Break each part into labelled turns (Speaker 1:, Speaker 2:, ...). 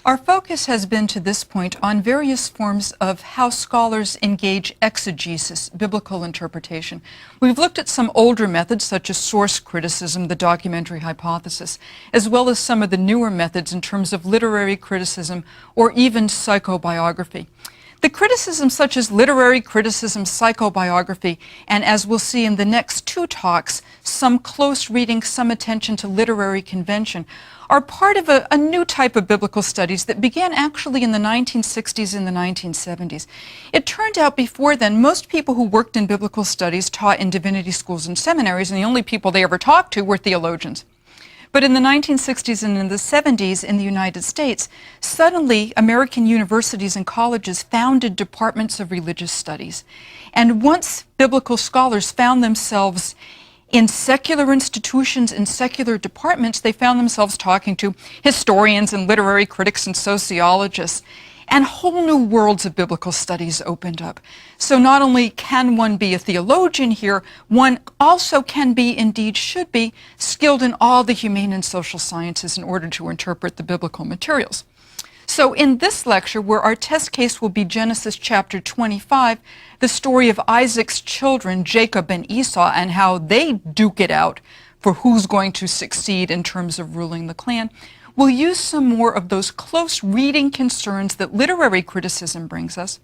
Speaker 1: Our focus has been to this point on various forms of how scholars engage exegesis, biblical interpretation. We've looked at some older methods such as source criticism, the documentary hypothesis, as well as some of the newer methods in terms of literary criticism or even psychobiography. The criticisms such as literary criticism, psychobiography, and as we'll see in the next two talks, some close reading, some attention to literary convention, are part of a new type of biblical studies that began actually in the 1960s and the 1970s. It turned out before then, most people who worked in biblical studies taught in divinity schools and seminaries, and the only people they ever talked to were theologians. But in the 1960s and in the 70s in the United States, suddenly American universities and colleges founded departments of religious studies. And once biblical scholars found themselves in secular institutions, in secular departments, they found themselves talking to historians and literary critics and sociologists. And whole new worlds of biblical studies opened up. So not only can one be a theologian here, one also can be, indeed should be, skilled in all the humane and social sciences in order to interpret the biblical materials. So in this lecture, where our test case will be Genesis chapter 25, the story of Isaac's children, Jacob and Esau, and how they duke it out for who's going to succeed in terms of ruling the clan, we'll use some more of those close reading concerns that literary criticism brings us,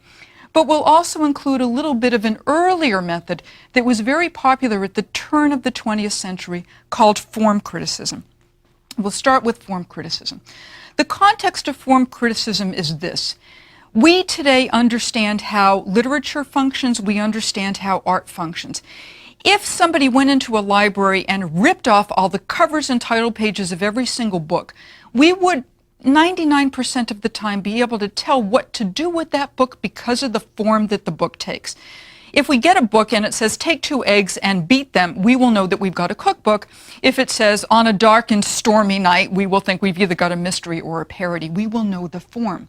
Speaker 1: but we'll also include a little bit of an earlier method that was very popular at the turn of the 20th century called form criticism. We'll start with form criticism. The context of form criticism is this. We today understand how literature functions, we understand how art functions. If somebody went into a library and ripped off all the covers and title pages of every single book, we would 99% of the time be able to tell what to do with that book because of the form that the book takes. If we get a book and it says, take 2 eggs and beat them, we will know that we've got a cookbook. If it says, on a dark and stormy night, we will think we've either got a mystery or a parody. We will know the form.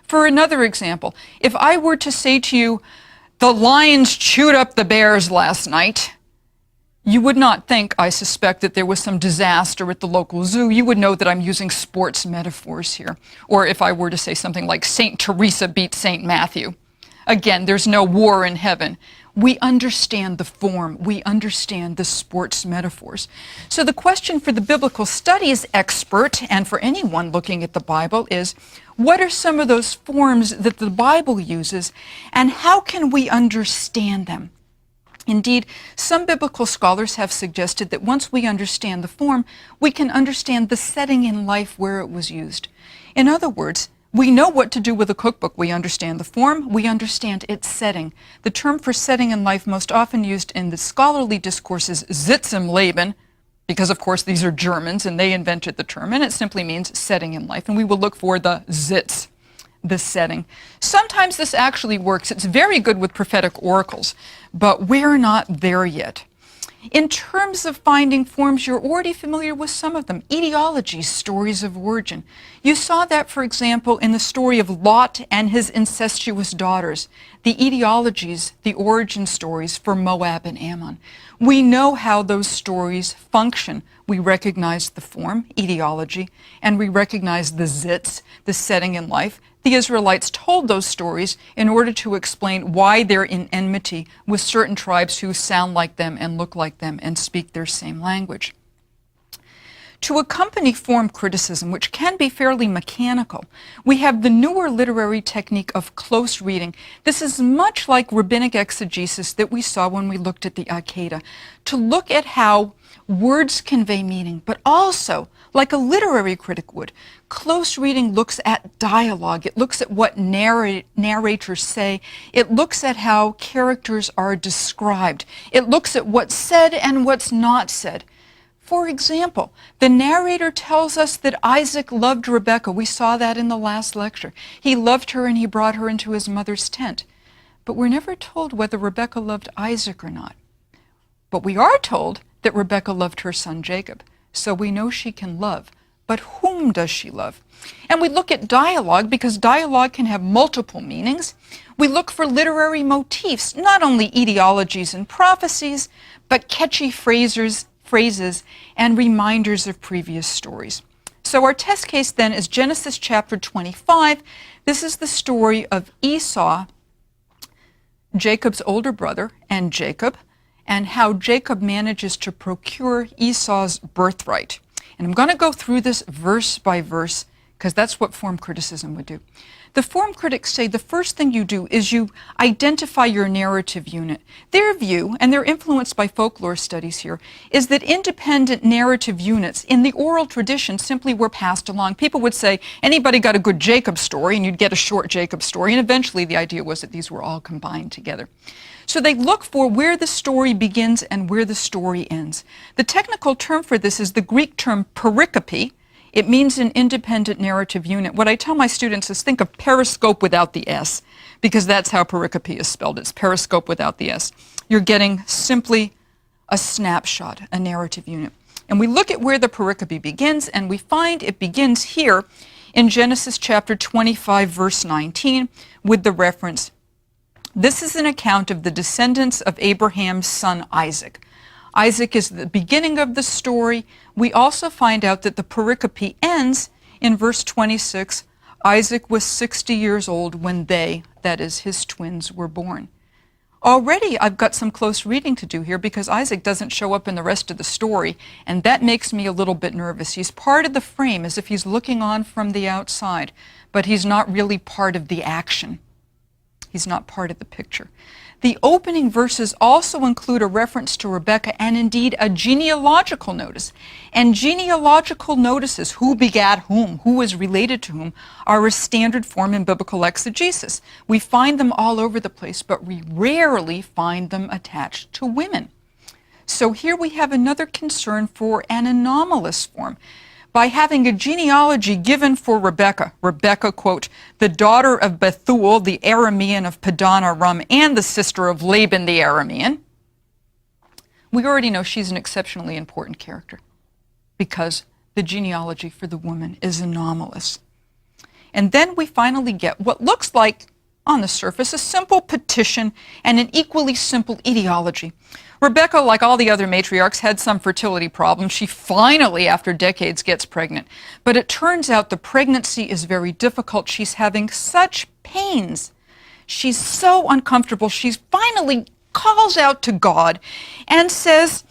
Speaker 1: For another example, if I were to say to you, the lions chewed up the bears last night, you would not think, I suspect, that there was some disaster at the local zoo. You would know that I'm using sports metaphors here. Or if I were to say something like St. Teresa beat St. Matthew. Again, there's no war in heaven. We understand the form. We understand the sports metaphors. So the question for the biblical studies expert and for anyone looking at the Bible is, what are some of those forms that the Bible uses and how can we understand them? Indeed, some biblical scholars have suggested that once we understand the form, we can understand the setting in life where it was used. In other words, we know what to do with a cookbook. We understand the form, we understand its setting. The term for setting in life most often used in the scholarly discourse is Sitz im Leben, because of course these are Germans and they invented the term, and it simply means setting in life. And we will look for the Sitz, the setting. Sometimes this actually works. It's very good with prophetic oracles, but we're not there yet. In terms of finding forms, you're already familiar with some of them. Etiologies, stories of origin. You saw that, for example, in the story of Lot and his incestuous daughters. The etiologies, the origin stories for Moab and Ammon. We know how those stories function. We recognize the form, etiology, and we recognize the zitz, the setting in life. The Israelites told those stories in order to explain why they're in enmity with certain tribes who sound like them and look like them and speak their same language. To accompany form criticism, which can be fairly mechanical, we have the newer literary technique of close reading. This is much like rabbinic exegesis that we saw when we looked at the Akedah, to look at how words convey meaning, but also, like a literary critic would, close reading looks at dialogue. It looks at what narrators say. It looks at how characters are described. It looks at what's said and what's not said. For example, the narrator tells us that Isaac loved Rebekah. We saw that in the last lecture. He loved her and he brought her into his mother's tent. But we're never told whether Rebekah loved Isaac or not. But we are told that Rebekah loved her son Jacob. So we know she can love. But whom does she love? And we look at dialogue because dialogue can have multiple meanings. We look for literary motifs, not only etiologies and prophecies, but catchy phrases and reminders of previous stories. So our test case then is Genesis chapter 25. This is the story of Esau, Jacob's older brother, and Jacob, and how Jacob manages to procure Esau's birthright. And I'm going to go through this verse by verse because that's what form criticism would do. The form critics say the first thing you do is you identify your narrative unit. Their view, and they're influenced by folklore studies here, is that independent narrative units in the oral tradition simply were passed along. People would say, anybody got a good Jacob story, and you'd get a short Jacob story, and eventually the idea was that these were all combined together. So they look for where the story begins and where the story ends. The technical term for this is the Greek term pericope. It means an independent narrative unit. What I tell my students is think of periscope without the S, because that's how pericope is spelled. It's periscope without the S. You're getting simply a snapshot, a narrative unit. And we look at where the pericope begins, and we find it begins here in Genesis chapter 25, verse 19, with the reference, "This is an account of the descendants of Abraham's son Isaac." Isaac is the beginning of the story. We also find out that the pericope ends in verse 26. Isaac was 60 years old when they, that is, his twins, were born. Already I've got some close reading to do here because Isaac doesn't show up in the rest of the story, and that makes me a little bit nervous. He's part of the frame as if he's looking on from the outside, but he's not really part of the action. He's not part of the picture. The opening verses also include a reference to Rebekah and indeed a genealogical notice. And genealogical notices, who begat whom, who was related to whom, are a standard form in biblical exegesis. We find them all over the place, but we rarely find them attached to women. So here we have another concern for an anomalous form. By having a genealogy given for Rebekah, Rebekah, quote, the daughter of Bethuel, the Aramean of Padan Aram, and the sister of Laban the Aramean, we already know she's an exceptionally important character because the genealogy for the woman is anomalous. And then we finally get what looks like, on the surface, a simple petition and an equally simple etiology. Rebekah, like all the other matriarchs, had some fertility problems. She finally, after decades, gets pregnant. But it turns out the pregnancy is very difficult. She's having such pains. She's so uncomfortable. She finally calls out to God and says,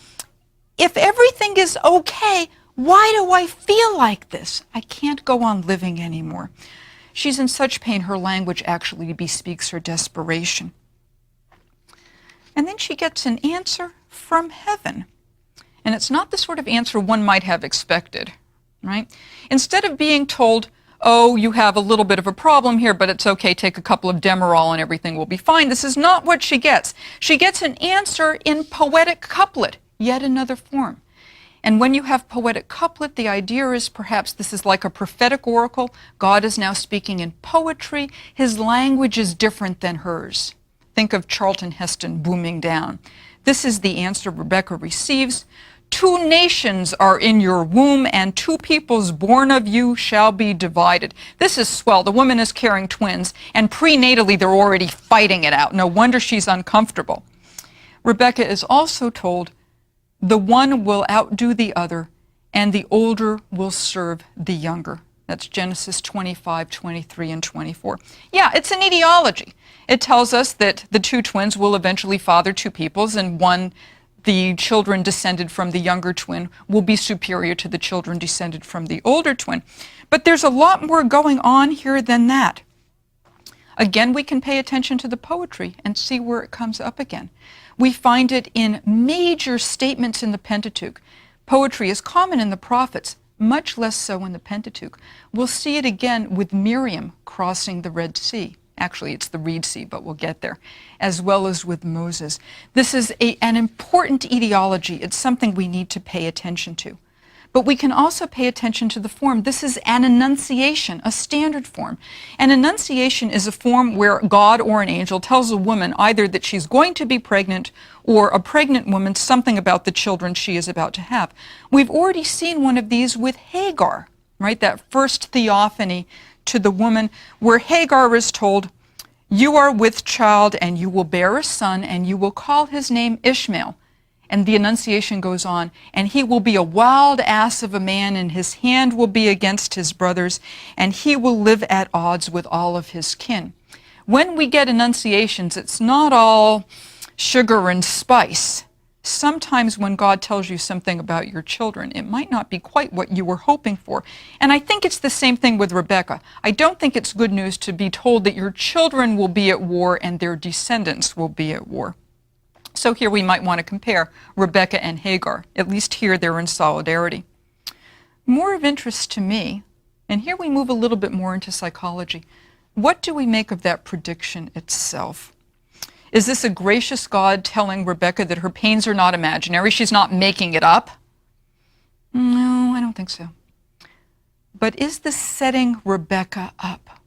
Speaker 1: if everything is okay, why do I feel like this? I can't go on living anymore. She's in such pain, her language actually bespeaks her desperation. And then she gets an answer from heaven. And it's not the sort of answer one might have expected, right? Instead of being told, oh, you have a little bit of a problem here, but it's okay, take a couple of Demerol and everything will be fine. This is not what she gets. She gets an answer in poetic couplet, yet another form. And when you have poetic couplet, the idea is perhaps this is like a prophetic oracle. God is now speaking in poetry. His language is different than hers. Think of Charlton Heston booming down. This is the answer Rebekah receives. 2 nations are in your womb, and 2 peoples born of you shall be divided. This is swell. The woman is carrying twins, and prenatally they're already fighting it out. No wonder she's uncomfortable. Rebekah is also told, the one will outdo the other, and the older will serve the younger. That's Genesis 25, 23, and 24. Yeah, it's an etiology. It tells us that the 2 twins will eventually father 2 peoples, and the children descended from the younger twin will be superior to the children descended from the older twin. But there's a lot more going on here than that. Again, we can pay attention to the poetry and see where it comes up again. We find it in major statements in the Pentateuch. Poetry is common in the prophets, much less so in the Pentateuch. We'll see it again with Miriam crossing the Red Sea. Actually, it's the Reed Sea, but we'll get there, as well as with Moses. This is an important etiology. It's something we need to pay attention to. But we can also pay attention to the form. This is an enunciation, a standard form. An enunciation is a form where God or an angel tells a woman either that she's going to be pregnant or a pregnant woman something about the children she is about to have. We've already seen one of these with Hagar, right? That first theophany to the woman where Hagar is told, you are with child and you will bear a son and you will call his name Ishmael. And the Annunciation goes on, and he will be a wild ass of a man, and his hand will be against his brothers, and he will live at odds with all of his kin. When we get Annunciations, it's not all sugar and spice. Sometimes when God tells you something about your children, it might not be quite what you were hoping for. And I think it's the same thing with Rebecca. I don't think it's good news to be told that your children will be at war and their descendants will be at war. So here we might want to compare Rebecca and Hagar. At least here they're in solidarity. More of interest to me, and here we move a little bit more into psychology, what do we make of that prediction itself? Is this a gracious God telling Rebecca that her pains are not imaginary? She's not making it up? No, I don't think so. But is this setting Rebecca up?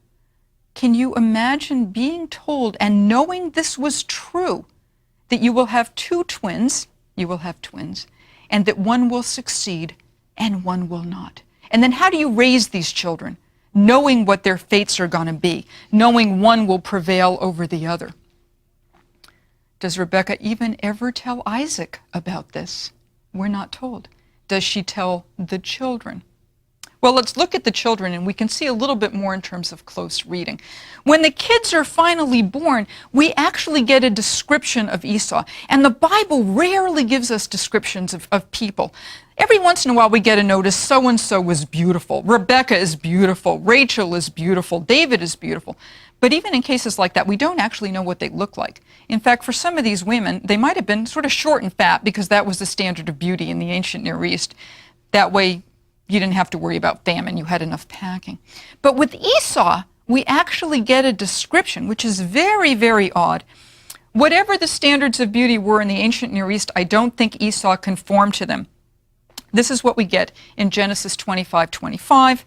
Speaker 1: Can you imagine being told and knowing this was true, that you will have two twins, and that one will succeed and one will not? And then how do you raise these children, knowing what their fates are going to be, knowing one will prevail over the other? Does Rebecca even ever tell Isaac about this? We're not told. Does she tell the children? Well, let's look at the children, and we can see a little bit more in terms of close reading. When the kids are finally born, we actually get a description of Esau. And the Bible rarely gives us descriptions of people. Every once in a while we get a notice, so-and-so was beautiful. Rebecca is beautiful. Rachel is beautiful. David is beautiful. But even in cases like that, we don't actually know what they look like. In fact, for some of these women, they might have been sort of short and fat because that was the standard of beauty in the ancient Near East. That way, you didn't have to worry about famine. You had enough packing. But with Esau, we actually get a description, which is very, very odd. Whatever the standards of beauty were in the ancient Near East, I don't think Esau conformed to them. This is what we get in Genesis 25:25.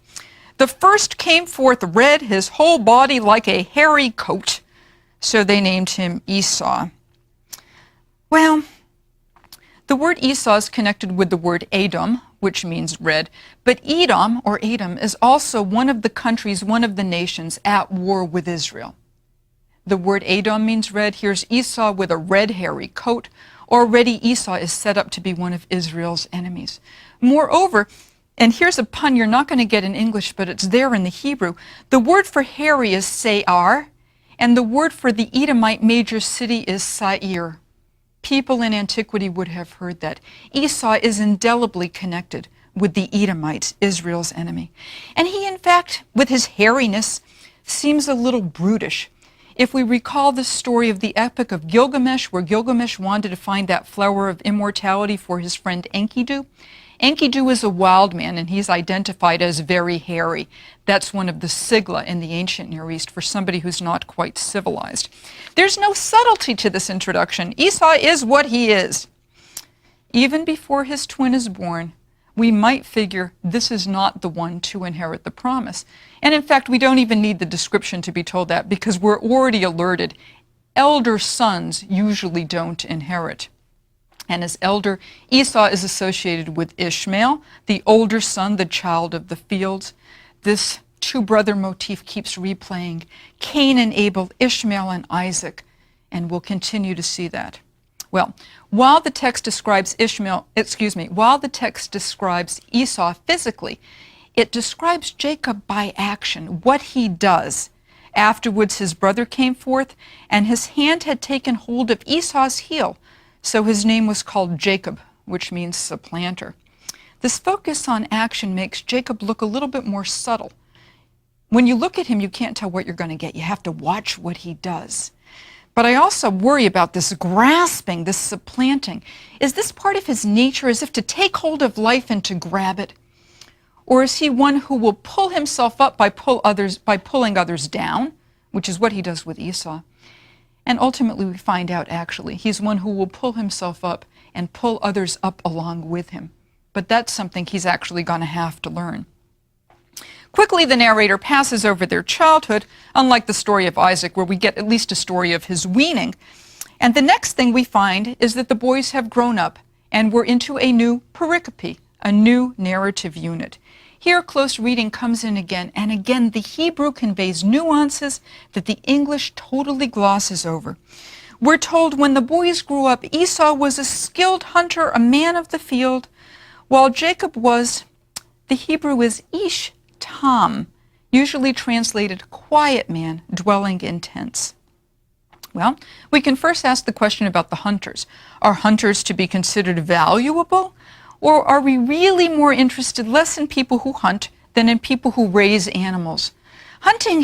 Speaker 1: The first came forth red, his whole body like a hairy coat. So they named him Esau. Well, the word Esau is connected with the word Edom, which means red. But Edom, or Edom, is also one of the countries, one of the nations at war with Israel. The word Edom means red. Here's Esau with a red, hairy coat. Already Esau is set up to be one of Israel's enemies. Moreover, and here's a pun you're not going to get in English, but it's there in the Hebrew. The word for hairy is Seir, and the word for the Edomite major city is Sair. People in antiquity would have heard that. Esau is indelibly connected with the Edomites, Israel's enemy. And he, in fact, with his hairiness, seems a little brutish. If we recall the story of the Epic of Gilgamesh, where Gilgamesh wanted to find that flower of immortality for his friend Enkidu, Enkidu is a wild man, and he's identified as very hairy. That's one of the sigla in the ancient Near East for somebody who's not quite civilized. There's no subtlety to this introduction. Esau is what he is. Even before his twin is born, we might figure this is not the one to inherit the promise. And in fact, we don't even need the description to be told that, because we're already alerted. Elder sons usually don't inherit. And as elder, Esau is associated with Ishmael, the older son, the child of the fields. This two-brother motif keeps replaying. Cain and Abel, Ishmael and Isaac, and we'll continue to see that. Well, while the text describes while the text describes Esau physically, it describes Jacob by action, what he does. Afterwards his brother came forth, and his hand had taken hold of Esau's heel. So his name was called Jacob, which means supplanter. This focus on action makes Jacob look a little bit more subtle. When you look at him, you can't tell what you're going to get. You have to watch what he does. But I also worry about this grasping, this supplanting. Is this part of his nature, as if to take hold of life and to grab it? Or is he one who will pull himself up by pulling others down, which is what he does with Esau? And ultimately we find out, actually, he's one who will pull himself up and pull others up along with him. But that's something he's actually going to have to learn. Quickly, the narrator passes over their childhood, unlike the story of Isaac, where we get at least a story of his weaning. And the next thing we find is that the boys have grown up and we're into a new pericope, a new narrative unit. Here, close reading comes in again, and again the Hebrew conveys nuances that the English totally glosses over. We're told when the boys grew up, Esau was a skilled hunter, a man of the field, while Jacob was, the Hebrew is ish tam, usually translated quiet man, dwelling in tents. Well, we can first ask the question about the hunters. Are hunters to be considered valuable? Or are we really more interested less in people who hunt than in people who raise animals? Hunting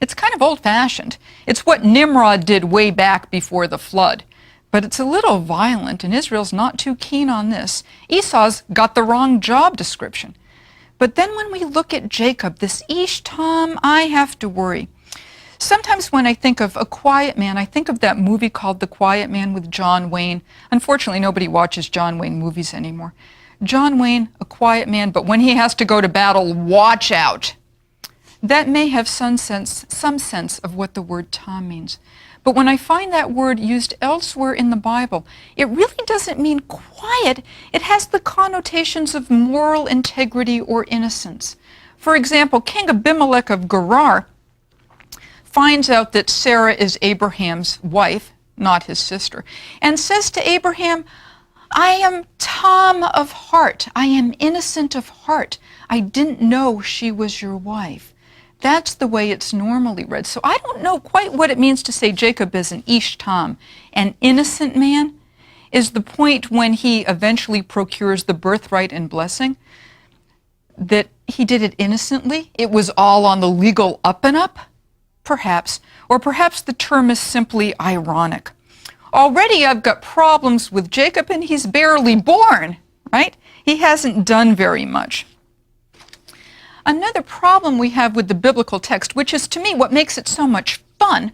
Speaker 1: it's kind of old-fashioned. It's what Nimrod did way back before the flood. But it's a little violent, and Israel's not too keen on this. Esau's got the wrong job description. But then when we look at Jacob, this Ish Tom, I have to worry. Sometimes when I think of a quiet man, I think of that movie called The Quiet Man with John Wayne. Unfortunately, nobody watches John Wayne movies anymore. John Wayne, a quiet man, but when he has to go to battle, watch out. That may have some sense of what the word Tom means. But when I find that word used elsewhere in the Bible, it really doesn't mean quiet. It has the connotations of moral integrity or innocence. For example, King Abimelech of Gerar finds out that Sarah is Abraham's wife, not his sister, and says to Abraham, I am Tom of heart. I am innocent of heart. I didn't know she was your wife. That's the way it's normally read. So I don't know quite what it means to say Jacob is an Ish Tom, an innocent man. Is the point when he eventually procures the birthright and blessing that he did it innocently? It was all on the legal up and up? Perhaps. Or perhaps the term is simply ironic. Already I've got problems with Jacob and he's barely born, right? He hasn't done very much. Another problem we have with the biblical text, which is to me what makes it so much fun,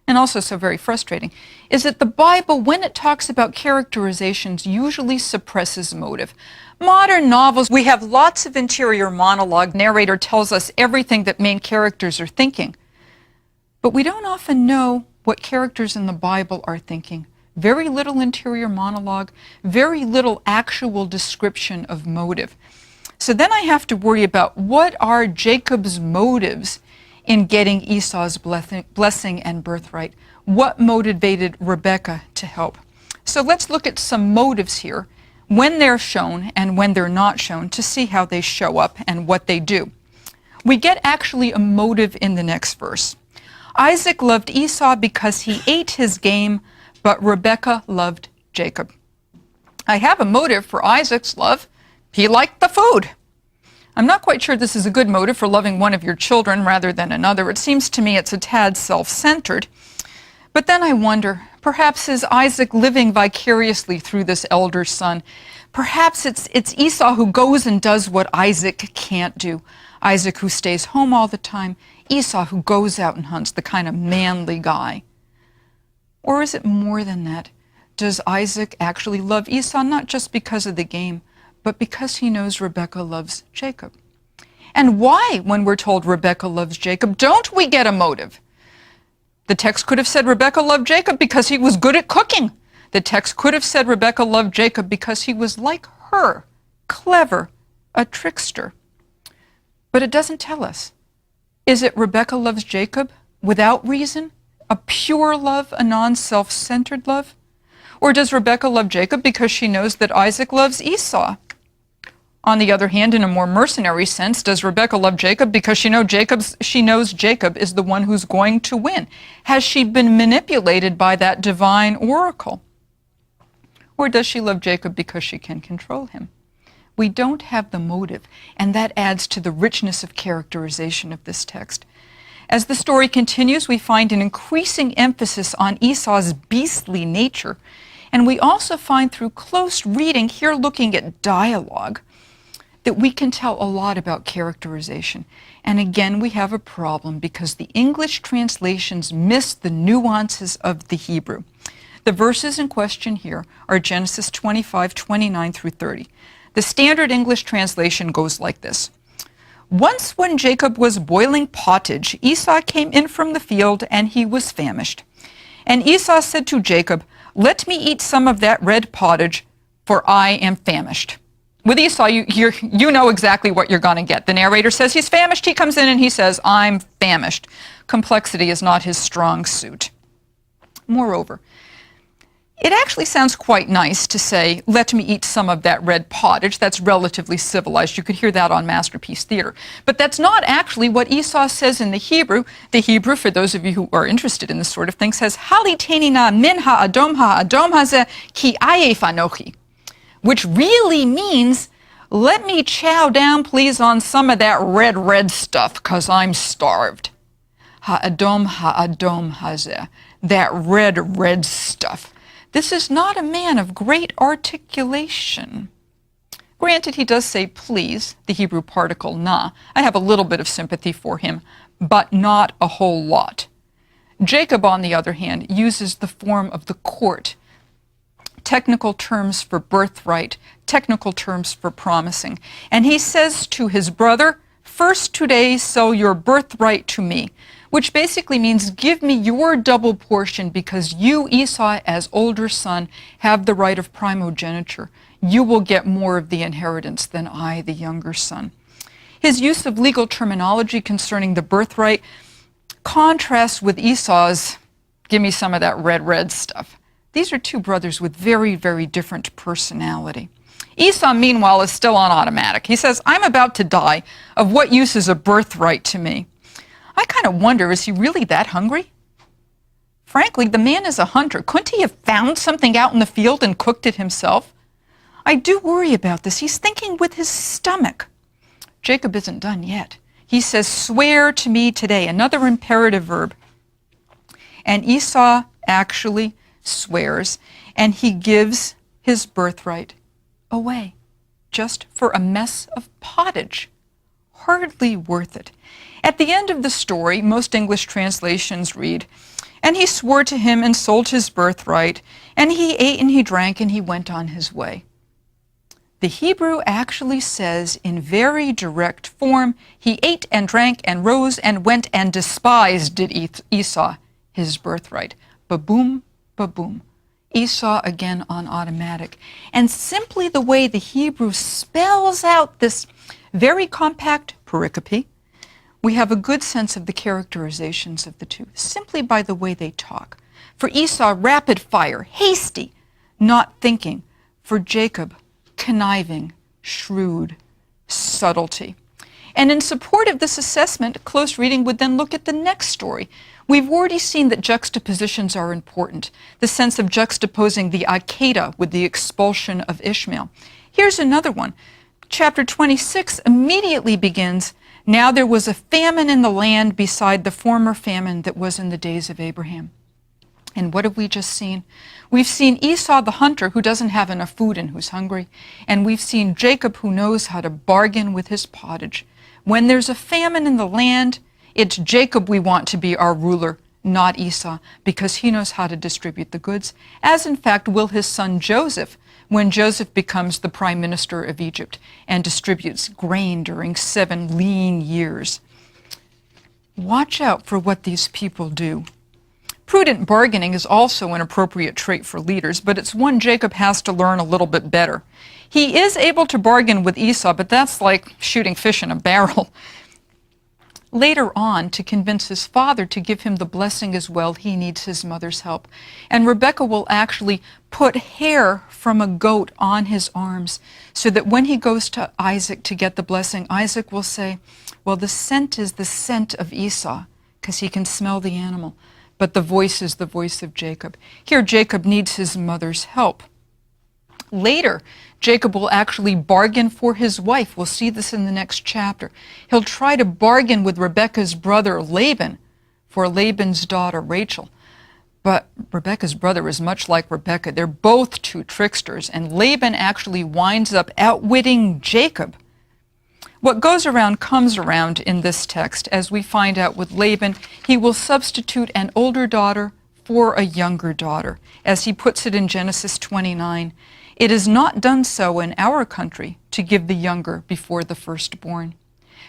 Speaker 1: and also so very frustrating, is that the Bible, when it talks about characterizations, usually suppresses motive. Modern novels, we have lots of interior monologue. Narrator tells us everything that main characters are thinking. But we don't often know what characters in the Bible are thinking. Very little interior monologue, very little actual description of motive. So then I have to worry about what are Jacob's motives in getting Esau's blessing and birthright. What motivated Rebekah to help? So let's look at some motives here, when they're shown and when they're not shown, to see how they show up and what they do. We get actually a motive in the next verse. Isaac loved Esau because he ate his game, but Rebekah loved Jacob. I have a motive for Isaac's love. He liked the food. I'm not quite sure this is a good motive for loving one of your children rather than another. It seems to me it's a tad self-centered. But then I wonder, perhaps is Isaac living vicariously through this elder son? Perhaps it's Esau who goes and does what Isaac can't do. Isaac who stays home all the time. Esau who goes out and hunts, the kind of manly guy. Or is it more than that? Does Isaac actually love Esau not just because of the game, but because he knows Rebekah loves Jacob? And why, when we're told Rebekah loves Jacob, don't we get a motive? The text could have said Rebekah loved Jacob because he was good at cooking. The text could have said Rebekah loved Jacob because he was like her, clever, a trickster. But it doesn't tell us. Is it Rebekah loves Jacob without reason? A pure love, a non-self-centered love? Or does Rebekah love Jacob because she knows that Isaac loves Esau? On the other hand, in a more mercenary sense, does Rebekah love Jacob because she knows Jacob is the one who's going to win? Has she been manipulated by that divine oracle? Or does she love Jacob because she can control him? We don't have the motive, and that adds to the richness of characterization of this text. As the story continues, we find an increasing emphasis on Esau's beastly nature, and we also find through close reading, here looking at dialogue, that we can tell a lot about characterization. And again, we have a problem because the English translations miss the nuances of the Hebrew. The verses in question here are Genesis 25:29 through 30. The Standard English translation goes like this. Once when Jacob was boiling pottage, Esau came in from the field, and he was famished. And Esau said to Jacob, let me eat some of that red pottage, for I am famished. With Esau, you know exactly what you're going to get. The narrator says he's famished. He comes in and he says, I'm famished. Complexity is not his strong suit. Moreover, it actually sounds quite nice to say, let me eat some of that red pottage. That's relatively civilized. You could hear that on Masterpiece Theater. But that's not actually what Esau says in the Hebrew. The Hebrew, for those of you who are interested in this sort of thing, says, Haliteni na min ha'adom hazeh ki ayef anochi, which really means, let me chow down, please, on some of that red stuff, because I'm starved. Ha'adom hazeh, that red stuff. This is not a man of great articulation. Granted, he does say please, the Hebrew particle na. I have a little bit of sympathy for him, but not a whole lot. Jacob, on the other hand, uses the form of the court, technical terms for birthright, technical terms for promising. And he says to his brother, first today sell your birthright to me, which basically means give me your double portion because you, Esau, as older son, have the right of primogeniture. You will get more of the inheritance than I, the younger son. His use of legal terminology concerning the birthright contrasts with Esau's, give me some of that red stuff. These are two brothers with very different personality. Esau, meanwhile, is still on automatic. He says, I'm about to die. Of what use is a birthright to me? I kind of wonder, is he really that hungry? Frankly, the man is a hunter. Couldn't he have found something out in the field and cooked it himself? I do worry about this. He's thinking with his stomach. Jacob isn't done yet. He says, swear to me today, another imperative verb. And Esau actually swears, and he gives his birthright away, just for a mess of pottage. Hardly worth it. At the end of the story, most English translations read, and he swore to him and sold his birthright, and he ate and he drank and he went on his way. The Hebrew actually says in very direct form, he ate and drank and rose and went and despised did Esau his birthright. Ba-boom, ba-boom. Esau again on automatic. And simply the way the Hebrew spells out this very compact pericope, we have a good sense of the characterizations of the two, simply by the way they talk. For Esau, rapid fire, hasty, not thinking. For Jacob, conniving, shrewd, subtlety. And in support of this assessment, close reading would then look at the next story. We've already seen that juxtapositions are important, the sense of juxtaposing the Akedah with the expulsion of Ishmael. Here's another one. Chapter 26 immediately begins, now there was a famine in the land beside the former famine that was in the days of Abraham. And what have we just seen? We've seen Esau the hunter who doesn't have enough food and who's hungry. And we've seen Jacob who knows how to bargain with his pottage. When there's a famine in the land, it's Jacob we want to be our ruler, not Esau, because he knows how to distribute the goods, as in fact will his son Joseph, when Joseph becomes the prime minister of Egypt and distributes grain during 7 lean years. Watch out for what these people do. Prudent bargaining is also an appropriate trait for leaders, but it's one Jacob has to learn a little bit better. He is able to bargain with Esau, but that's like shooting fish in a barrel. Later on, to convince his father to give him the blessing as well, he needs his mother's help. And Rebekah will actually put hair from a goat on his arms so that when he goes to Isaac to get the blessing, Isaac will say, well, the scent is the scent of Esau, because he can smell the animal, but the voice is the voice of Jacob. Here, Jacob needs his mother's help. Later, Jacob will actually bargain for his wife. We'll see this in the next chapter. He'll try to bargain with Rebekah's brother Laban for Laban's daughter Rachel. But Rebekah's brother is much like Rebekah. They're both two tricksters, and Laban actually winds up outwitting Jacob. What goes around comes around in this text. As we find out with Laban, he will substitute an older daughter for a younger daughter. As he puts it in Genesis 29, it is not done so in our country to give the younger before the firstborn.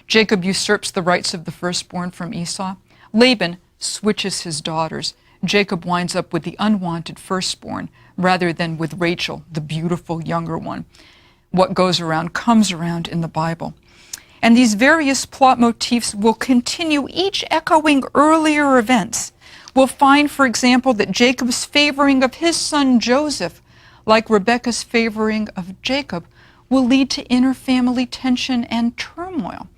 Speaker 1: Jacob usurps the rights of the firstborn from Esau. Laban switches his daughters. Jacob winds up with the unwanted firstborn rather than with Rachel, the beautiful younger one. What goes around comes around in the Bible. And these various plot motifs will continue, each echoing earlier events. We'll find, for example, that Jacob's favoring of his son Joseph, like Rebekah's favoring of Jacob, will lead to inter-family tension and turmoil.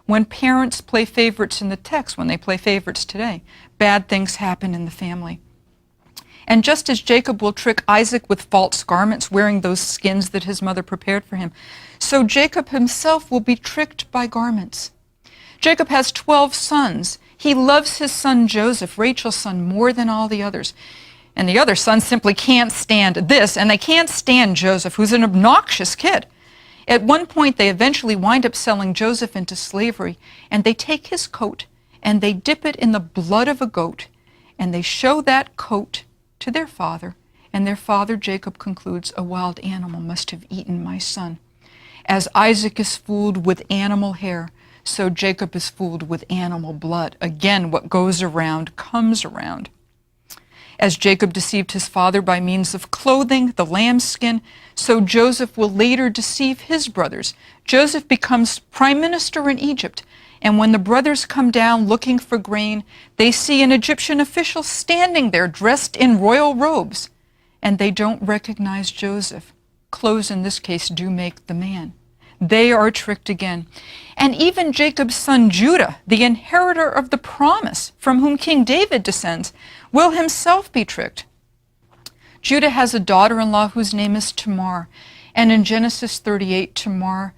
Speaker 1: When parents play favorites in the text, when they play favorites today, bad things happen in the family. And just as Jacob will trick Isaac with false garments, wearing those skins that his mother prepared for him, so Jacob himself will be tricked by garments. Jacob has 12 sons. He loves his son Joseph, Rachel's son, more than all the others. And the other sons simply can't stand this, and they can't stand Joseph, who's an obnoxious kid. At one point, they eventually wind up selling Joseph into slavery, and they take his coat, and they dip it in the blood of a goat, and they show that coat to their father, and their father Jacob concludes, a wild animal must have eaten my son. As Isaac is fooled with animal hair, so Jacob is fooled with animal blood. Again, what goes around comes around. As Jacob deceived his father by means of clothing, the lamb's skin, so Joseph will later deceive his brothers. Joseph becomes prime minister in Egypt, and when the brothers come down looking for grain, they see an Egyptian official standing there dressed in royal robes, and they don't recognize Joseph. Clothes in this case do make the man. They are tricked again. And even Jacob's son Judah, the inheritor of the promise from whom King David descends, will himself be tricked. Judah has a daughter-in-law whose name is Tamar, and in Genesis 38, Tamar,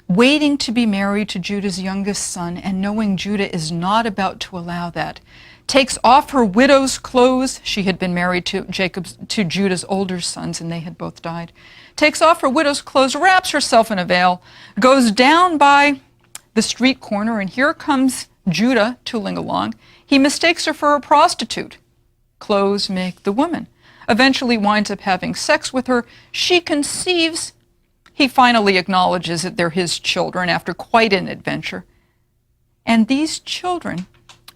Speaker 1: waiting to be married to Judah's youngest son, and knowing Judah is not about to allow that, takes off her widow's clothes. She had been married to Judah's older sons, and they had both died. Takes off her widow's clothes, wraps herself in a veil, goes down by the street corner, and here comes Judah tooling along. He mistakes her for a prostitute. Clothes make the woman. Eventually winds up having sex with her. She conceives. He finally acknowledges that they're his children after quite an adventure. And these children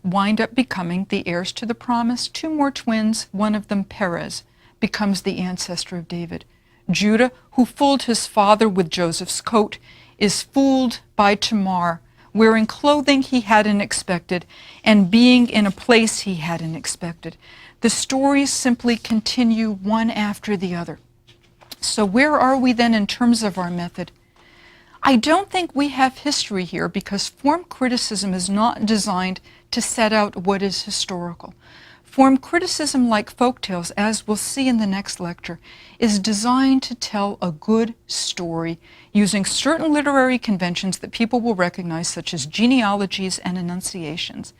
Speaker 1: wind up becoming the heirs to the promise. 2 more twins, one of them Perez, becomes the ancestor of David. Judah, who fooled his father with Joseph's coat, is fooled by Tamar, wearing clothing he hadn't expected and being in a place he hadn't expected. The stories simply continue one after the other. So where are we then in terms of our method? I don't think we have history here because form criticism is not designed to set out what is historical. Form criticism, like folktales, as we'll see in the next lecture, is designed to tell a good story using certain literary conventions that people will recognize, such as genealogies and enunciations.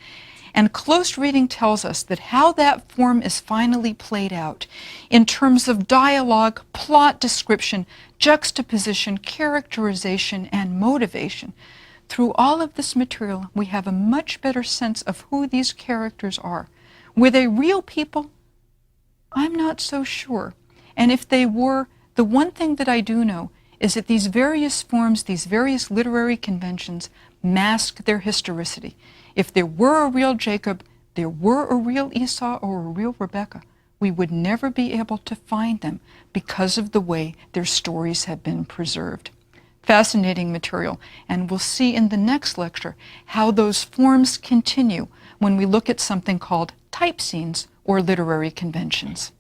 Speaker 1: And close reading tells us that how that form is finally played out in terms of dialogue, plot description, juxtaposition, characterization, and motivation. Through all of this material, we have a much better sense of who these characters are. Were they real people? I'm not so sure. And if they were, the one thing that I do know is that these various forms, these various literary conventions, mask their historicity. If there were a real Jacob, there were a real Esau or a real Rebekah, we would never be able to find them because of the way their stories have been preserved. Fascinating material, and we'll see in the next lecture how those forms continue when we look at something called type scenes or literary conventions.